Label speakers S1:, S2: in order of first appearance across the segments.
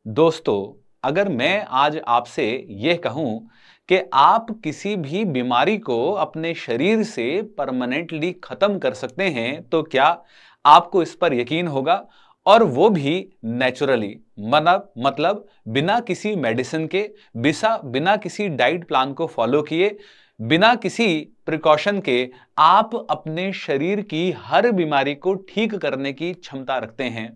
S1: दोस्तों, अगर मैं आज आपसे यह कहूं कि आप किसी भी बीमारी को अपने शरीर से परमानेंटली खत्म कर सकते हैं, तो क्या आपको इस पर यकीन होगा? और वो भी नेचुरली, मतलब बिना किसी मेडिसिन के, बिना किसी डाइट प्लान को फॉलो किए, बिना किसी प्रिकॉशन के आप अपने शरीर की हर बीमारी को ठीक करने की क्षमता रखते हैं।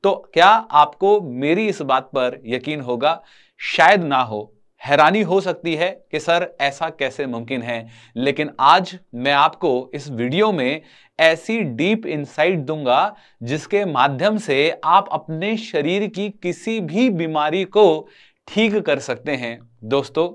S1: तो क्या आपको मेरी इस बात पर यकीन होगा? शायद ना हो। हैरानी हो सकती है कि सर ऐसा कैसे मुमकिन है, लेकिन आज मैं आपको इस वीडियो में ऐसी डीप इंसाइट दूंगा जिसके माध्यम से आप अपने शरीर की किसी भी बीमारी को ठीक कर सकते हैं। दोस्तों,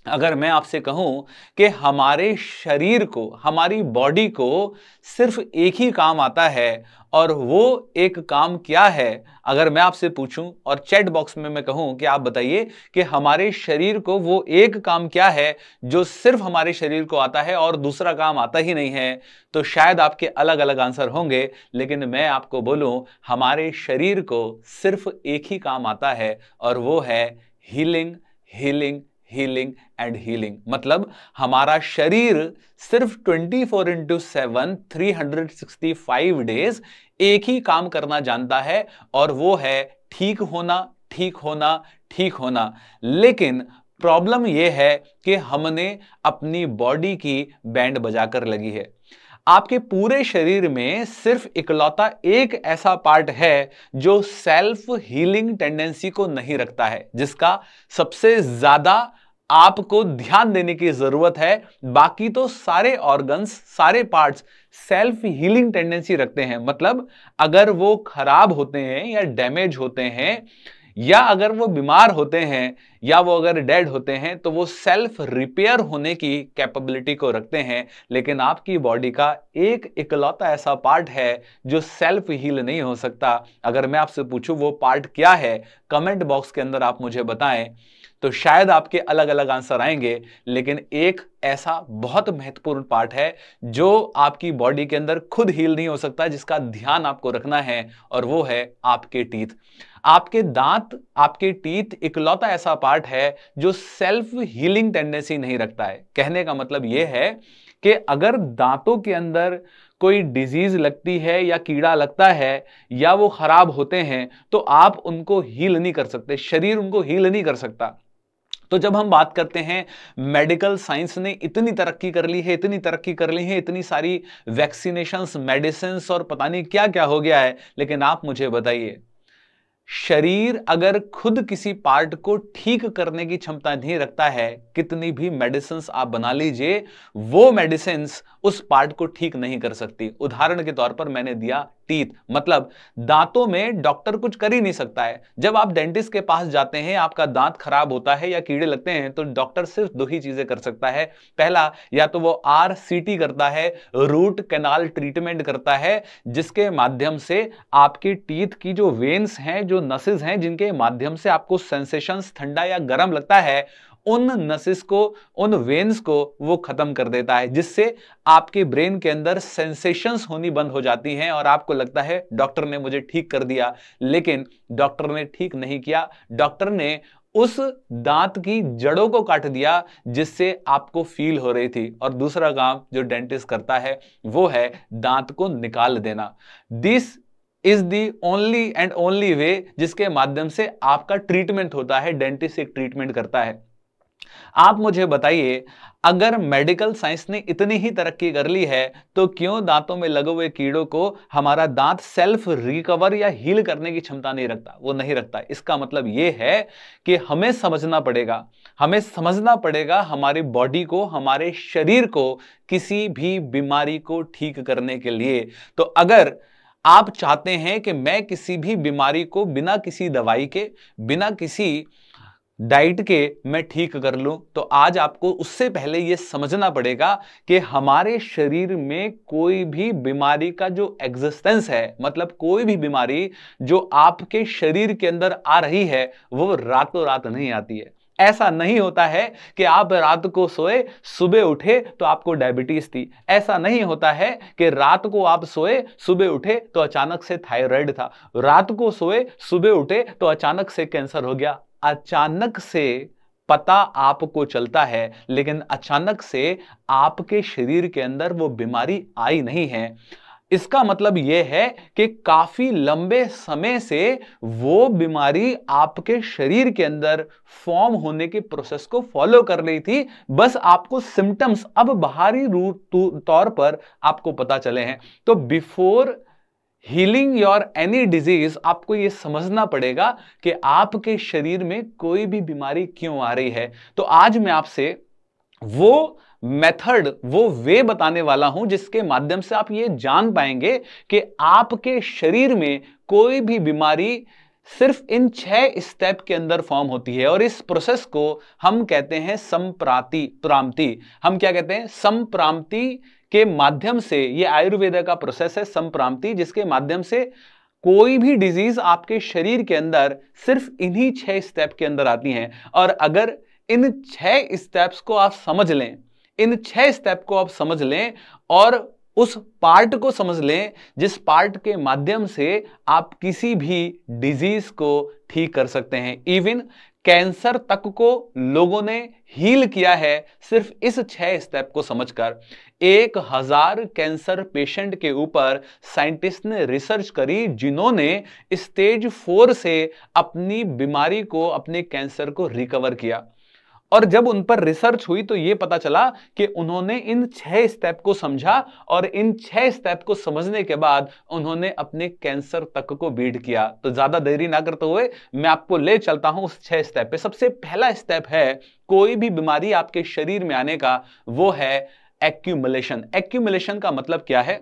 S1: अगर मैं आपसे कहूं कि हमारे शरीर को, हमारी बॉडी को सिर्फ एक ही काम आता है, और वो एक काम क्या है? अगर मैं आपसे पूछूं और चैट बॉक्स में मैं कहूं कि आप बताइए कि हमारे शरीर को वो एक काम क्या है जो सिर्फ हमारे शरीर को आता है और दूसरा काम आता ही नहीं है, तो शायद आपके अलग अलग आंसर होंगे। लेकिन मैं आपको बोलूं, हमारे शरीर को सिर्फ एक ही काम आता है, और वो है healing, healing, healing and healing. मतलब हमारा शरीर सिर्फ 24/7 365 डेज एक ही काम करना जानता है, और वो है ठीक होना, ठीक होना, ठीक होना। लेकिन प्रॉब्लम यह है कि हमने अपनी बॉडी की बैंड बजाकर लगी है। आपके पूरे शरीर में सिर्फ इकलौता एक ऐसा पार्ट है जो सेल्फ हीलिंग टेंडेंसी को नहीं रखता है, जिसका सबसे ज्यादा आपको ध्यान देने की जरूरत है। बाकी तो सारे ऑर्गन्स, सारे पार्ट्स सेल्फ हीलिंग टेंडेंसी रखते हैं। मतलब अगर वो खराब होते हैं या डैमेज होते हैं, या अगर वो बीमार होते हैं, या वो अगर डेड होते हैं, तो वो सेल्फ रिपेयर होने की कैपेबिलिटी को रखते हैं। लेकिन आपकी बॉडी का एक इकलौता ऐसा पार्ट है जो सेल्फ हील नहीं हो सकता। अगर मैं आपसे पूछूं वो पार्ट क्या है, कमेंट बॉक्स के अंदर आप मुझे बताएं, तो शायद आपके अलग अलग आंसर आएंगे। लेकिन एक ऐसा बहुत महत्वपूर्ण पार्ट है जो आपकी बॉडी के अंदर खुद हील नहीं हो सकता, जिसका ध्यान आपको रखना है, और वो है आपके टीथ। आपके दांत, आपके टीथ इकलौता ऐसा पार्ट है जो सेल्फ हीलिंग टेंडेंसी नहीं रखता है। कहने का मतलब यह है कि अगर दांतों के अंदर कोई डिजीज लगती है या कीड़ा लगता है या वो खराब होते हैं, तो आप उनको हील नहीं कर सकते, शरीर उनको हील नहीं कर सकता। तो जब हम बात करते हैं, मेडिकल साइंस ने इतनी तरक्की कर ली है, इतनी तरक्की कर ली है, इतनी सारी वैक्सीनेशंस, मेडिसिन्स और पता नहीं क्या क्या हो गया है, लेकिन आप मुझे बताइए, शरीर अगर खुद किसी पार्ट को ठीक करने की क्षमता नहीं रखता है, कितनी भी मेडिसिन्स आप बना लीजिए, वो मेडिसिन्स उस पार्ट को ठीक नहीं कर सकती। उदाहरण के तौर पर मैंने दिया टीथ, मतलब दांतों में डॉक्टर कुछ कर ही नहीं सकता है। जब आप डेंटिस्ट के पास जाते हैं, आपका दांत खराब होता है या कीड़े लगते हैं, तो डॉक्टर सिर्फ दो ही चीजें कर सकता है। पहला, या तो वो RCT करता है, रूट कैनाल ट्रीटमेंट करता है, जिसके माध्यम से आपकी टीथ की जो वेन्स हैं, जो नसेस हैं, जिनके माध्यम से आपको सेंसेशंस ठंडा या गर्म लगता है, उन नसेस को, उन वेन्स को वो खत्म कर देता है, जिससे आपके ब्रेन के अंदर सेंसेशंस होनी बंद हो जाती हैं और आपको लगता है डॉक्टर ने मुझे ठीक कर दिया। लेकिन डॉक्टर ने ठीक नहीं किया, डॉक्टर ने उस दांत की जड़ों को काट दिया जिससे आपको फील हो रही थी। और दूसरा काम जो डेंटिस्ट करता है वो है दांत को निकाल देना। This is the only and only way जिसके माध्यम से आपका ट्रीटमेंट होता है। डेंटिस्ट एक ट्रीटमेंट करता है। आप मुझे बताइए, अगर मेडिकल साइंस ने इतनी ही तरक्की कर ली है, तो क्यों दांतों में लगे हुए कीड़ों को हमारा दांत सेल्फ रिकवर या हील करने की क्षमता नहीं रखता? वो नहीं रखता। इसका मतलब यह है कि हमें समझना पड़ेगा, हमें समझना पड़ेगा हमारी बॉडी को, हमारे शरीर को किसी भी बीमारी को ठीक करने के लिए। तो अगर आप चाहते हैं कि मैं किसी भी बीमारी को बिना किसी दवाई के, बिना किसी डाइट के मैं ठीक कर लूं, तो आज आपको उससे पहले यह समझना पड़ेगा कि हमारे शरीर में कोई भी बीमारी का जो एग्जिस्टेंस है, मतलब कोई भी बीमारी जो आपके शरीर के अंदर आ रही है, वो रातों रात नहीं आती है। ऐसा नहीं होता है कि आप रात को सोए सुबह उठे तो आपको डायबिटीज थी। ऐसा नहीं होता है कि रात को आप सोए सुबह उठे तो अचानक से थायराइड था। रात को सोए सुबह उठे तो अचानक से कैंसर हो गया। अचानक से पता आपको चलता है, लेकिन अचानक से आपके शरीर के अंदर वो बीमारी आई नहीं है। इसका मतलब यह है कि काफी लंबे समय से वो बीमारी आपके शरीर के अंदर फॉर्म होने के प्रोसेस को फॉलो कर रही थी। बस आपको सिम्टम्स अब बाहरी रूप तौर पर आपको पता चले हैं। तो before healing your any disease आपको यह समझना पड़ेगा कि आपके शरीर में कोई भी बीमारी क्यों आ रही है। तो आज मैं आपसे वो मेथड, वो वे बताने वाला हूं जिसके माध्यम से आप ये जान पाएंगे कि आपके शरीर में कोई भी बीमारी सिर्फ इन 6 स्टेप के अंदर फॉर्म होती है। और इस प्रोसेस को हम कहते हैं संप्रांति। हम क्या कहते हैं? संप्रांति के माध्यम से, ये आयुर्वेद का प्रोसेस है संप्रांति, जिसके माध्यम से कोई भी डिजीज आपके शरीर के अंदर सिर्फ इन्हीं 6 स्टेप के अंदर आती हैं। और अगर इन 6 स्टेप्स को आप समझ लें, इन 6 स्टेप को आप समझ लें और उस पार्ट को समझ लें जिस पार्ट के माध्यम से आप किसी भी डिजीज को ठीक कर सकते हैं। इवन कैंसर तक को लोगों ने हील किया है सिर्फ इस 6 स्टेप को समझकर। 1000 कैंसर पेशेंट के ऊपर साइंटिस्ट ने रिसर्च करी जिन्होंने स्टेज 4 से अपनी बीमारी को, अपने कैंसर को रिकवर किया। और जब उन पर रिसर्च हुई तो यह पता चला कि उन्होंने इन 6 स्टेप को समझा और इन 6 स्टेप को समझने के बाद उन्होंने अपने कैंसर तक को बीट किया। तो ज्यादा देरी ना करते हुए मैं आपको ले चलता हूं उस 6 स्टेप पे। सबसे पहला स्टेप है कोई भी बीमारी आपके शरीर में आने का, वो है एक्यूमुलेशन। एक्यूमुलेशन का मतलब क्या है?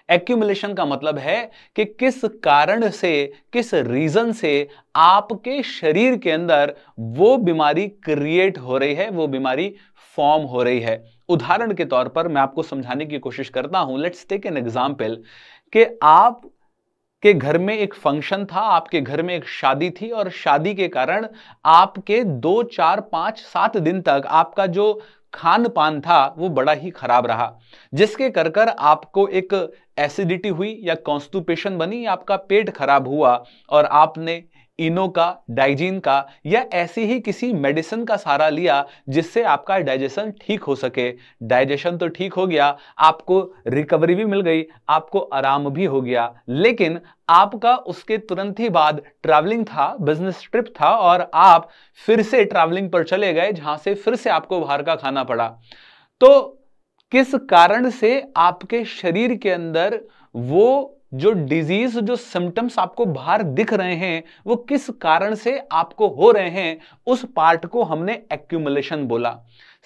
S1: एक्यूमुलेशन का मतलब है कि किस कारण से, किस रीजन से आपके शरीर के अंदर वो बीमारी क्रिएट हो रही है, वो बीमारी फॉर्म हो रही है। उदाहरण के तौर पर मैं आपको समझाने की कोशिश करता हूं। लेट्स टेक एन एग्जांपल कि आप के घर में एक फंक्शन था, आपके घर में एक शादी थी और शादी के कारण आपके 2, 4, 5, 7 दिन तक आपका जो खान पान था वो बड़ा ही खराब रहा, जिसके कर आपको एक एसिडिटी हुई या कॉन्स्टिपेशन बनी, आपका पेट खराब हुआ और आपने इनो का, डाइजीन का या ऐसी ही किसी मेडिसिन का सहारा लिया जिससे आपका डाइजेशन ठीक हो सके। डाइजेशन तो ठीक हो गया, आपको रिकवरी भी मिल गई, आपको आराम भी हो गया, लेकिन आपका उसके तुरंत ही बाद ट्रैवलिंग था, बिजनेस ट्रिप था और आप फिर से ट्रैवलिंग पर चले गए जहां से फिर से आपको बाहर का खाना पड़ा। तो किस कारण से आपके शरीर के अंदर वो जो डिजीज, जो सिम्टम्स आपको बाहर दिख रहे हैं, वो किस कारण से आपको हो रहे हैं, उस पार्ट को हमने एक्यूमुलेशन बोला।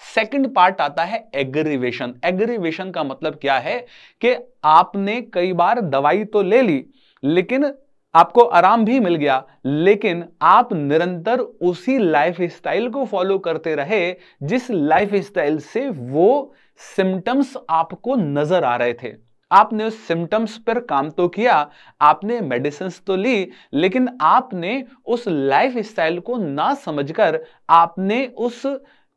S1: सेकंड पार्ट आता है एग्रीवेशन। एग्रीवेशन का मतलब क्या है कि आपने कई बार दवाई तो ले ली, लेकिन आपको आराम भी मिल गया, लेकिन आप निरंतर उसी लाइफ स्टाइल को फॉलो करते रहे जिस लाइफ स्टाइल से वो सिम्टम्स आपको नजर आ रहे थे। आपने उस सिम्टम्स पर काम तो किया, आपने मेडिसिन तो ली, लेकिन आपने उस लाइफ स्टाइल को ना समझकर, आपने उस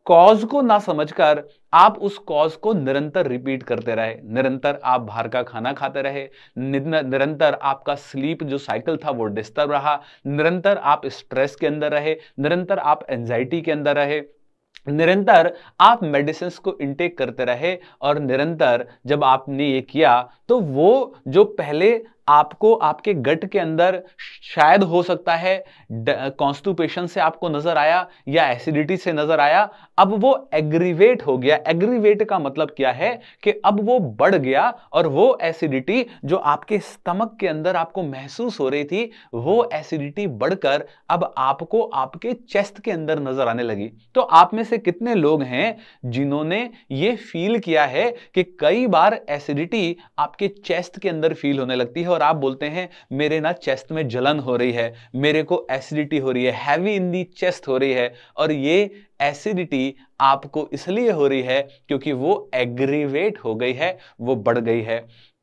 S1: कॉज को ना समझकर आप उस कॉज को निरंतर रिपीट करते रहे। निरंतर आप बाहर का खाना खाते रहे, निरंतर आपका स्लीप जो साइकिल था वो डिस्टर्ब रहा, निरंतर आप स्ट्रेस के अंदर रहे, निरंतर आप एंजाइटी के अंदर रहे, निरंतर आप मेडिसिन को इंटेक करते रहे और निरंतर जब आपने ये किया तो वो जो पहले आपको आपके गट के अंदर शायद हो सकता है कॉन्स्टिपेशन से आपको नजर आया या एसिडिटी से नजर आया, अब वो एग्रीवेट हो गया। एग्रीवेट का मतलब क्या है कि अब वो बढ़ गया और वो एसिडिटी जो आपके स्टमक के अंदर आपको महसूस हो रही थी, वो एसिडिटी बढ़कर अब आपको आपके चेस्ट के अंदर नजर आने लगी। तो आप में से कितने लोग हैं जिन्होंने ये फील किया है कि कई बार एसिडिटी आपके चेस्ट के अंदर फील होने लगती है और आप बोलते हैं मेरे ना चेस्ट में जलन हो रही है, मेरे को एसिडिटी हो रही है, हैवी इन दी चेस्ट हो रही है। और ये एसिडिटी आपको इसलिए हो रही है क्योंकि वो एग्रीवेट हो गई है, वो बढ़ गई है।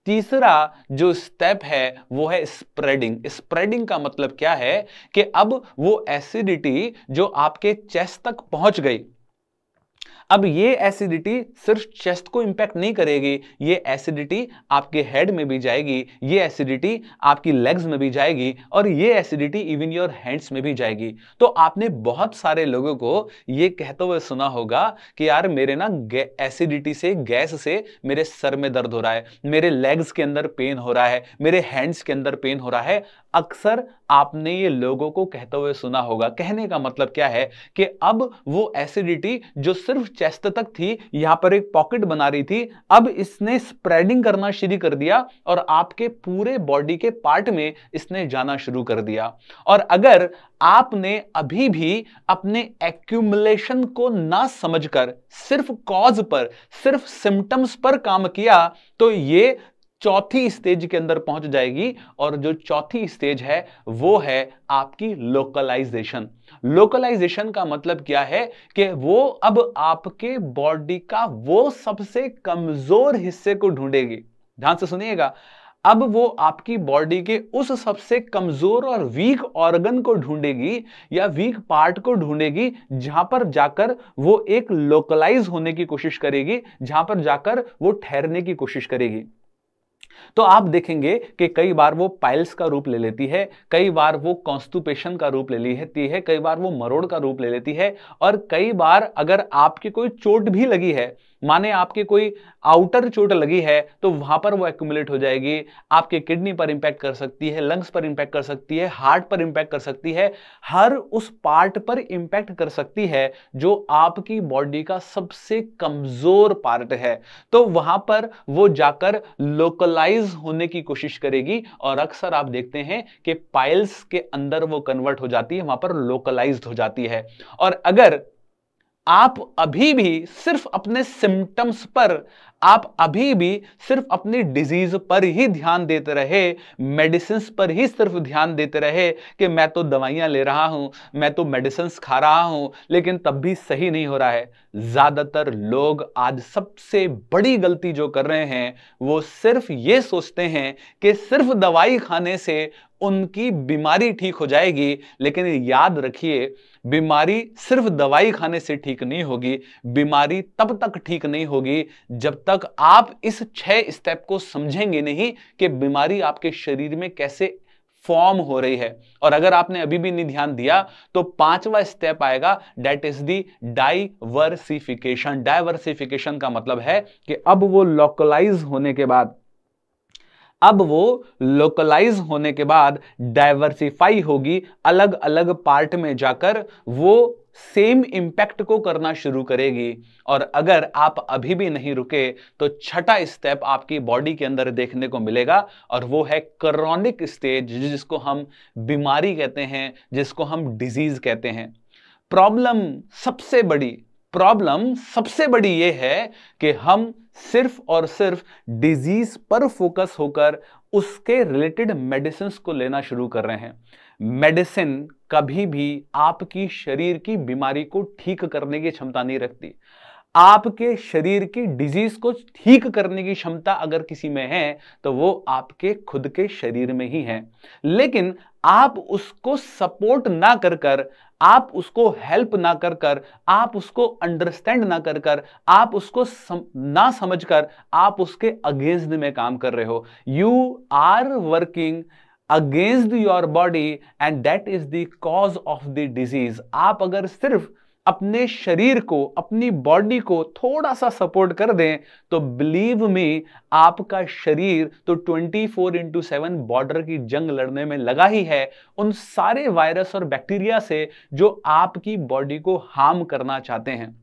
S1: तीसरा जो स्टेप है वो है स्प्रेडिंग। स्प्रेडिंग का मतलब क्या है कि अब वो एसिडिटी जो आपके चेस्ट तक पहुंच गई, अब ये एसिडिटी सिर्फ चेस्ट को इंपैक्ट नहीं करेगी, ये एसिडिटी आपके हेड में भी जाएगी, ये एसिडिटी आपकी लेग्स में भी जाएगी, और ये एसिडिटी इवन योर हैंड्स में भी जाएगी। तो आपने बहुत सारे लोगों को ये कहते हुए सुना होगा कि यार मेरे ना एसिडिटी से, गैस से मेरे सर में दर्द हो रहा है, मेरे लेग्स के अंदर पेन हो रहा है, मेरे हैंड्स के अंदर पेन हो रहा है। अक्सर आपने ये लोगों को कहते हुए सुना होगा। कहने का मतलब क्या है कि अब वो एसिडिटी जो सिर्फ चेस्ट तक थी, यहां पर एक पॉकेट बना रही थी, अब इसने स्प्रेडिंग करना शुरू कर दिया और आपके पूरे बॉडी के पार्ट में इसने जाना शुरू कर दिया। और अगर आपने अभी भी अपने एक्यूमुलेशन को ना समझकर सिर्फ कॉज पर, सिर्फ सिम्टम्स पर काम किया, तो ये चौथी स्टेज के अंदर पहुंच जाएगी। और जो चौथी स्टेज है वो है आपकी लोकलाइजेशन। लोकलाइजेशन का मतलब क्या है कि वो अब आपके बॉडी का वो सबसे कमजोर हिस्से को ढूंढेगी। ध्यान से सुनिएगा, अब वो आपकी बॉडी के उस सबसे कमजोर और वीक ऑर्गन को ढूंढेगी या वीक पार्ट को ढूंढेगी, जहां पर जाकर वो एक लोकलाइज होने की कोशिश करेगी, जहां पर जाकर वो ठहरने की कोशिश करेगी। तो आप देखेंगे कि कई बार वो पाइल्स का रूप ले लेती है, कई बार वो कॉन्स्टिपेशन का रूप ले लेती है, कई बार वो मरोड़ का रूप ले लेती है, और कई बार अगर आपकी कोई चोट भी लगी है, माने आपके कोई आउटर चोट लगी है, तो वहां पर वो एक्यूमुलेट हो जाएगी, आपके किडनी पर इंपैक्ट कर सकती है, लंग्स पर इंपैक्ट कर सकती है, हार्ट पर इंपैक्ट कर सकती है, हर उस पार्ट पर इंपैक्ट कर सकती है जो आपकी बॉडी का सबसे कमजोर पार्ट है। तो वहां पर वो जाकर लोकलाइज होने की कोशिश करेगी, और अक्सर आप देखते हैं कि पाइल्स के अंदर वो कन्वर्ट हो जाती है, वहां पर लोकलाइज्ड हो जाती है। और अगर आप अभी भी सिर्फ अपने सिम्टम्स पर, आप अभी भी सिर्फ अपनी डिजीज पर ही ध्यान देते रहे, मेडिसिन पर ही सिर्फ ध्यान देते रहे कि मैं तो दवाइयां ले रहा हूं, मैं तो मेडिसिन खा रहा हूं, लेकिन तब भी सही नहीं हो रहा है। ज्यादातर लोग आज सबसे बड़ी गलती जो कर रहे हैं वो सिर्फ ये सोचते हैं कि सिर्फ दवाई खाने से उनकी बीमारी ठीक हो जाएगी। लेकिन याद रखिए, बीमारी सिर्फ दवाई खाने से ठीक नहीं होगी, बीमारी तब तक ठीक नहीं होगी जब तक आप इस 6 स्टेप को समझेंगे नहीं कि बीमारी आपके शरीर में कैसे फॉर्म हो रही है। और अगर आपने अभी भी नहीं ध्यान दिया तो 5वां स्टेप आएगा, that is the diversification. Diversification का मतलब है कि अब वो लोकलाइज होने के बाद, अब वो लोकलाइज होने के बाद डाइवर्सिफाई होगी, अलग अलग पार्ट में जाकर वो सेम इंपैक्ट को करना शुरू करेगी। और अगर आप अभी भी नहीं रुके तो 6ठा स्टेप आपकी बॉडी के अंदर देखने को मिलेगा, और वो है क्रोनिक स्टेज, जिसको हम बीमारी कहते हैं, जिसको हम डिजीज कहते हैं। प्रॉब्लम सबसे बड़ी ये है कि हम सिर्फ और सिर्फ डिजीज पर फोकस होकर उसके रिलेटेड मेडिसिन को लेना शुरू कर रहे हैं। मेडिसिन कभी भी आपकी शरीर की बीमारी को ठीक करने की क्षमता नहीं रखती। आपके शरीर की डिजीज को ठीक करने की क्षमता अगर किसी में है तो वो आपके खुद के शरीर में ही है। लेकिन आप उसको सपोर्ट ना कर, आप उसको हेल्प ना कर, आप उसको अंडरस्टैंड ना कर, आप उसको ना समझकर आप उसके अगेंस्ट में काम कर रहे हो। You are working against your body and that is the cause of the disease. आप अगर सिर्फ अपने शरीर को, अपनी बॉडी को थोड़ा सा सपोर्ट कर दें तो बिलीव मी, आपका शरीर तो 24/7 बॉर्डर की जंग लड़ने में लगा ही है उन सारे वायरस और बैक्टीरिया से जो आपकी बॉडी को हार्म करना चाहते हैं।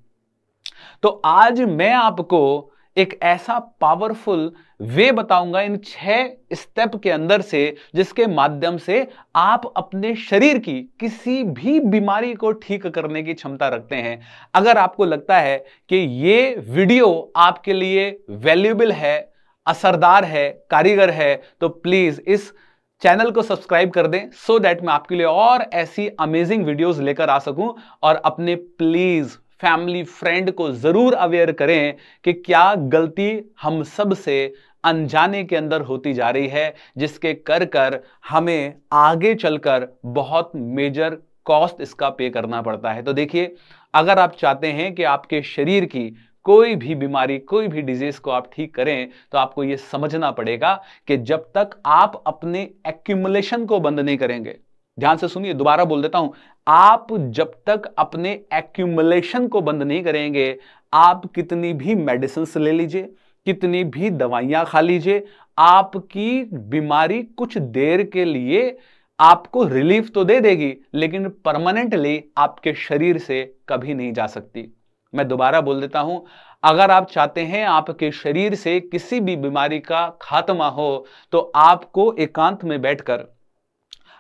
S1: तो आज मैं आपको एक ऐसा पावरफुल वे बताऊंगा इन 6 स्टेप के अंदर से, जिसके माध्यम से आप अपने शरीर की किसी भी बीमारी को ठीक करने की क्षमता रखते हैं। अगर आपको लगता है कि ये वीडियो आपके लिए वैल्यूएबल है, असरदार है, कारीगर है, तो प्लीज इस चैनल को सब्सक्राइब कर दें, सो दैट मैं आपके लिए और ऐसी अमेजिंग वीडियोस लेकर आ सकूं। और अपने प्लीज फैमिली फ्रेंड को जरूर अवेयर करें कि क्या गलती हम सब से अनजाने के अंदर होती जा रही है, जिसके कर हमें आगे चलकर बहुत मेजर कॉस्ट इसका पे करना पड़ता है। तो देखिए, अगर आप चाहते हैं कि आपके शरीर की कोई भी बीमारी, कोई भी डिजीज को आप ठीक करें, तो आपको यह समझना पड़ेगा कि जब तक आप अपने एक्यूमुलेशन को बंद नहीं करेंगे, ध्यान से सुनिए, दोबारा बोल देता हूं, आप जब तक अपने एक्यूमुलेशन को बंद नहीं करेंगे, आप कितनी भी मेडिसिन ले लीजिए, कितनी भी दवाइयां खा लीजिए, आपकी बीमारी कुछ देर के लिए आपको रिलीफ तो दे देगी, लेकिन परमानेंटली आपके शरीर से कभी नहीं जा सकती। मैं दोबारा बोल देता हूं, अगर आप चाहते हैं आपके शरीर से किसी भी बीमारी का खात्मा हो, तो आपको एकांत में बैठकर,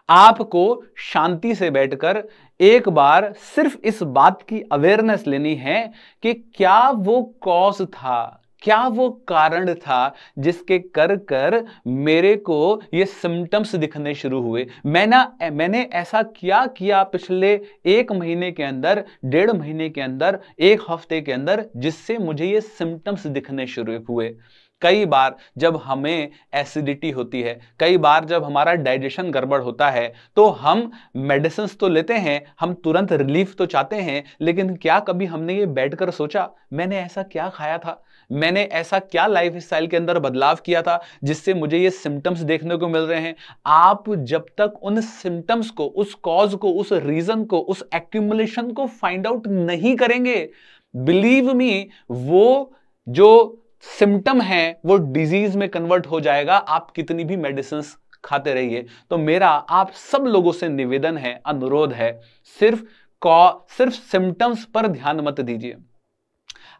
S1: आपको शांति से बैठकर एक बार सिर्फ इस बात की अवेयरनेस लेनी है कि क्या वो कॉज था, क्या वो कारण था जिसके कर मेरे को ये सिम्टम्स दिखने शुरू हुए। मैंने ऐसा क्या किया पिछले 1 महीने के अंदर, 1.5 महीने के अंदर, 1 हफ्ते के अंदर, जिससे मुझे ये सिम्टम्स दिखने शुरू हुए। कई बार जब हमें एसिडिटी होती है, कई बार जब हमारा डाइजेशन गड़बड़ होता है, तो हम मेडिसिन तो लेते हैं, हम तुरंत रिलीफ तो चाहते हैं, लेकिन क्या कभी हमने ये बैठकर सोचा, मैंने ऐसा क्या खाया था, मैंने ऐसा क्या लाइफस्टाइल के अंदर बदलाव किया था जिससे मुझे ये सिम्टम्स देखने को मिल रहे हैं। आप जब तक उन सिम्टम्स को, उस कॉज को, उस रीजन को, उस एक्यूमुलेशन को फाइंड आउट नहीं करेंगे, बिलीव मी, वो जो सिम्टम है वो डिजीज में कन्वर्ट हो जाएगा, आप कितनी भी मेडिसिन खाते रहिए। तो मेरा आप सब लोगों से निवेदन है, अनुरोध है, सिर्फ सिम्टम्स पर ध्यान मत दीजिए,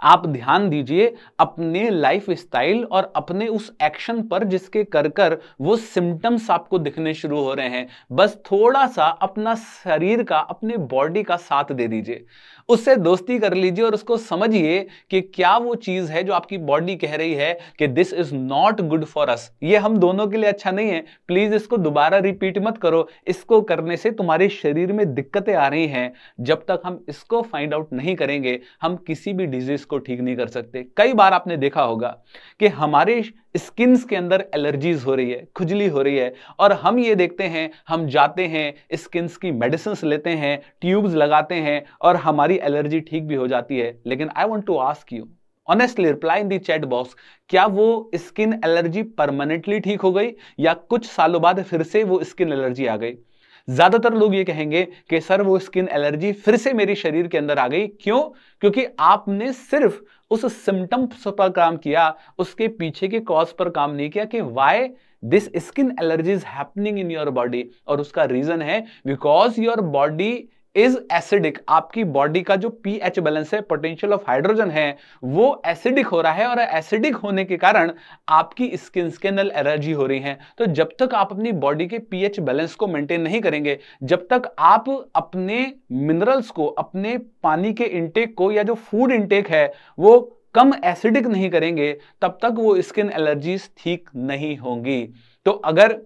S1: आप ध्यान दीजिए अपने लाइफ स्टाइल और अपने उस एक्शन पर जिसके कर वो सिम्टम्स आपको दिखने शुरू हो रहे हैं। बस थोड़ा सा अपना शरीर का, अपने बॉडी का साथ दे दीजिए, उससे दोस्ती कर लीजिए और उसको समझिए कि क्या वो चीज है जो आपकी बॉडी कह रही है कि this is not good for us, ये हम दोनों के लिए अच्छा नहीं है। प्लीज इसको दोबारा रिपीट मत करो, इसको करने से तुम्हारे शरीर में दिक्कतें आ रही हैं। जब तक हम इसको फाइंड आउट नहीं करेंगे, हम किसी भी डिजीज को ठीक नहीं कर सकते। कई बार आपने देखा होगा कि हमारे स्किन के अंदर एलर्जीज हो रही है, खुजली हो रही है, और हम ये देखते हैं, हम जाते हैं स्किन की मेडिसिन लेते हैं, ट्यूब्स लगाते हैं और हमारी एलर्जी ठीक भी हो जाती है। लेकिन I want to ask you honestly, reply in the chat box, क्या वो स्किन एलर्जी परमानेंटली ठीक हो गई या कुछ सालों बाद फिर से वो स्किन एलर्जी आ गई? ज्यादातर लोग ये कहेंगे कि सर वो स्किन एलर्जी फिर से मेरे शरीर के अंदर आ गई। क्यों? क्योंकि आपने सिर्फ उस सिम्टम्स पर काम किया, उसके पीछे के कॉज पर काम नहीं किया कि why this skin allergy is happening in your body. और उसका रीजन है because your body is acidic, आपकी बॉडी का जो पीएच बैलेंस है, पोटेंशियल ऑफ हाइड्रोजन है, वो एसिडिक हो रहा है, और एसिडिक होने के कारण आपकी स्किन के अंदर एलर्जी हो रही है। तो जब तक आप अपनी बॉडी के पीएच बैलेंस को मेंटेन नहीं करेंगे, जब तक आप अपने मिनरल्स को, अपने पानी के इंटेक को, या जो फूड इंटेक है वो कम एसिडिक नहीं करेंगे, तब तक वो स्किन एलर्जीज ठीक नहीं होंगी। तो अगर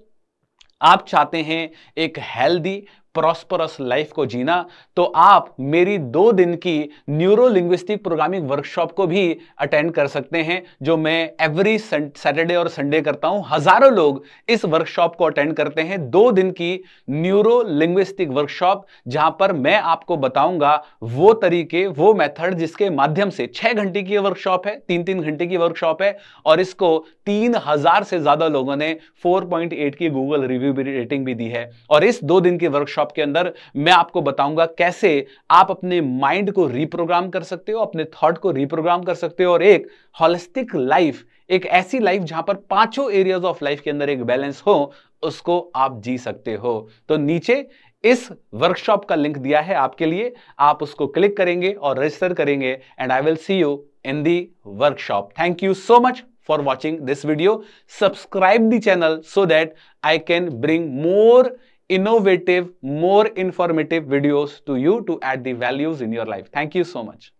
S1: आप चाहते हैं एक हेल्दी प्रॉस्परस लाइफ को जीना, तो आप मेरी 2 दिन की न्यूरो लिंग्विस्टिक प्रोग्रामिंग वर्कशॉप को भी अटेंड कर सकते हैं, जो मैं एवरी सैटरडे और संडे करता हूं। हजारों लोग इस वर्कशॉप को अटेंड करते हैं, 2 दिन की न्यूरो लिंग्विस्टिक वर्कशॉप, जहां पर मैं आपको बताऊंगा वो तरीके, वो मेथड जिसके माध्यम से 6 घंटे की वर्कशॉप है, 3-3 घंटे की वर्कशॉप है, और इसको 3000 से ज्यादा लोगों ने 4.8 की गूगल रिव्यू रेटिंग भी दी है। और इस 2 दिन की वर्कशॉप के अंदर मैं आपको बताऊंगा कैसे आप अपने माइंड को रिप्रोग्राम कर सकते हो, अपने थॉट को रिप्रोग्राम कर सकते हो, और एक होलिस्टिक लाइफ, एक ऐसी लाइफ जहां पर 5 एरियाज ऑफ लाइफ के अंदर एक बैलेंस हो, उसको आप जी सकते हो। तो नीचे इस वर्कशॉप का लिंक दिया है आपके लिए, आप उसको क्लिक करेंगे और रजिस्टर करेंगे, and I will see you in the workshop. Thank you so much for watching this video. Subscribe the channel so that I can bring more innovative, more informative videos to you to add the values in your life. Thank you so much.